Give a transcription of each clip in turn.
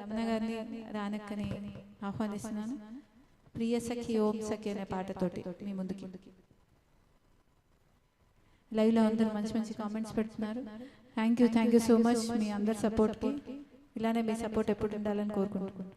రమణ గారిని రానక్కని ఆహ్వానిస్తున్నాను. ప్రియ సఖి ఓం సఖి అనే పాటతోటి మీ ముందుకి. లైవ్లో అందరూ మంచి మంచి కామెంట్స్ పెడుతున్నారు. థ్యాంక్ యూ సో మచ్ మీ అందరి సపోర్ట్కి. ఇలానే మీ సపోర్ట్ ఎప్పుడు ఉండాలని కోరుకుంటున్నాను.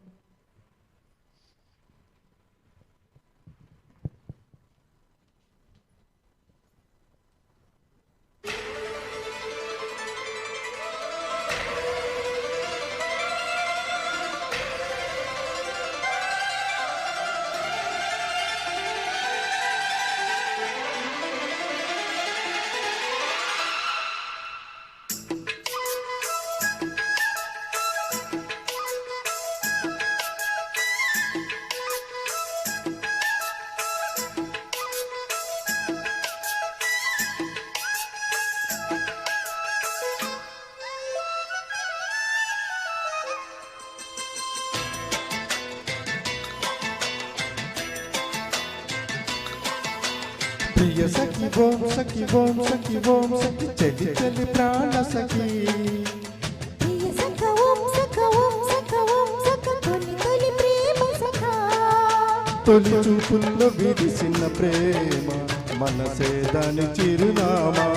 ప్రియ సఖి ఓం సఖి ఓం సఖి ఓం సఖి చెలి చెలి ప్రాణ సఖి. ప్రియ సఖ ఓం సఖ ఓం సఖ ఓం సఖ తొలి తొలి ప్రేమ సఖ. తొలి చూపుల్లో విరిసిన ప్రేమ మనసే దాని చిరునామా.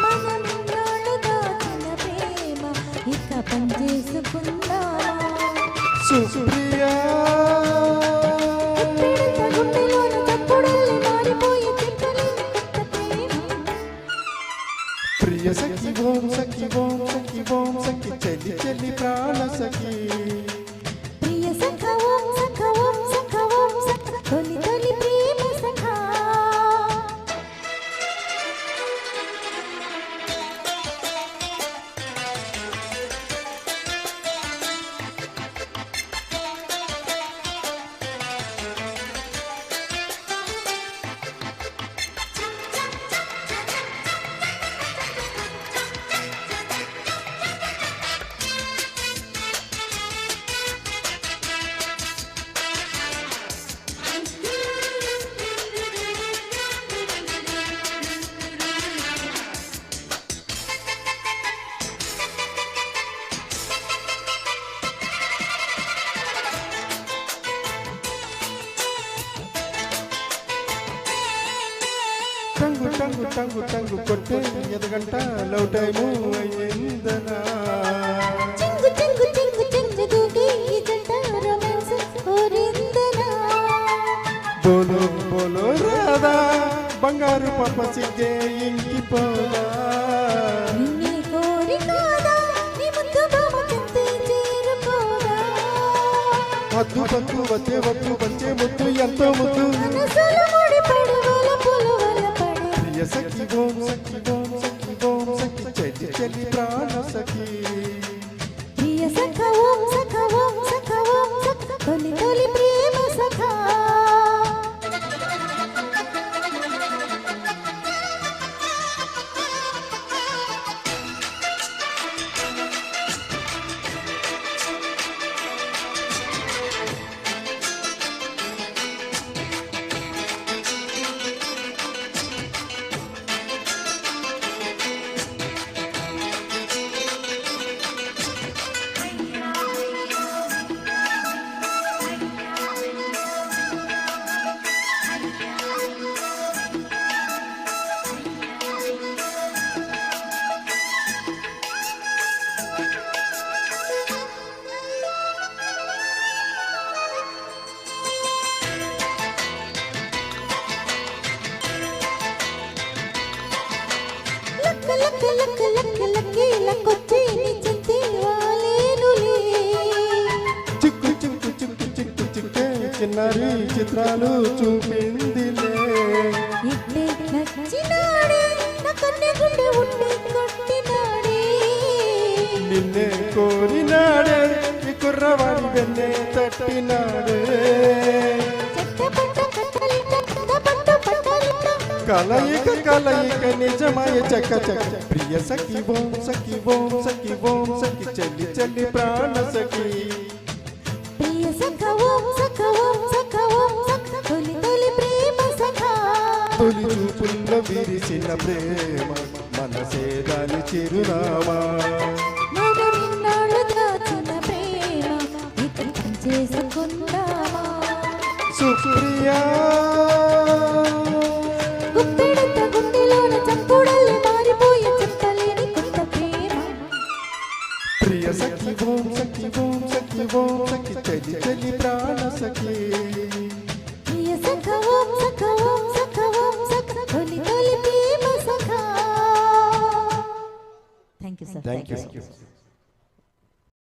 మనం నాడు దాచిన ప్రేమ ఇక పనిచేసుకుందామా. సుప్రియా ప్రియ సఖి ఓం సఖి ఓం సఖి ఓం సఖి చెలి చెలి ప్రాణ సఖి. ప్రియ సఖ ఓం సఖ ఓం సఖ ఓం సఖ తొలి తొలి ప్రేమ సఖ. టంగు టంగు టంగు టంగు కొట్టే ఎదగంట లవ్ టైము అయ్యిందనా. చింగు చింగు చింగు చింగు దూకి ఈ జంట రొమాన్స్ కోరిందనా. బోలో బోలో రాదా బంగారు పాప సిగ్గే ఇంకిపోదా. నిన్నే కోరి కాదా నీ ముద్దు బామ చెంతే చేరుకోదా. వద్దు వద్దు వచ్చే వద్దు వచ్చే ముద్దు ఎంతో ముద్దు. మనసులు ముడిపడి వలపులు వలపడి. ప్రియ సఖి ఓం సఖి ఓం సఖి ఓం సఖి చెలి చెలి ప్రాణ సఖి. ప్రియ సఖ ఓం సఖ ఓం సఖ ఓం సఖ తొలి తొలి ప్రేమ సఖ. లక్ లక్ లక్ లక్కి లక్కొచ్చి నీ చెంతే వాలేనులే. చిక్కు చిక్కు చిక్కు చిక్కు చిక్కే చిన్నారి చిత్రాలు చూపిందిలే. ఇట్టే నచ్చినాడే నా కన్నె గుండె ఉండి కొట్టినాడే. నిన్నే కోరినాడే ఈ కుర్రవాడి వెన్నే తట్టినాడే. చెట్టపట్ట కట్టలిట పట్ట పట్టలిట కలయిక కలయిక నిజమయ చక్క చక్క. ప్రియ సఖి ఓం సఖి ఓం సఖి ఓం సఖి చెల్లి చెల్లి ప్రాణ సఖి. ప్రియ సఖ ఓం సఖ ఓం సఖ ఓం సఖ తొలి తొలి ప్రేమ సఖ. తొలి చూపుల్లో విరిసిన ప్రేమ మనసే దాని చిరునామా. మనం ఇన్నాళ్ళు దాచిన ప్రేమ చేసుకుందామా సుప్రియా గుప్పెడంత గుండెలోన చప్పుడల్లి మారిపోయే చెప్పలేని కొత్త ప్రేమ ప్రియ సఖి ఓం సఖి ఓం సఖి ఓం సఖి చలి చలి ప్రాణ సఖి ప్రియ సఖ ఓం సఖ ఓం సఖ ఓం సఖ తొలి తొలి ప్రేమ సఖ thank you sir thank you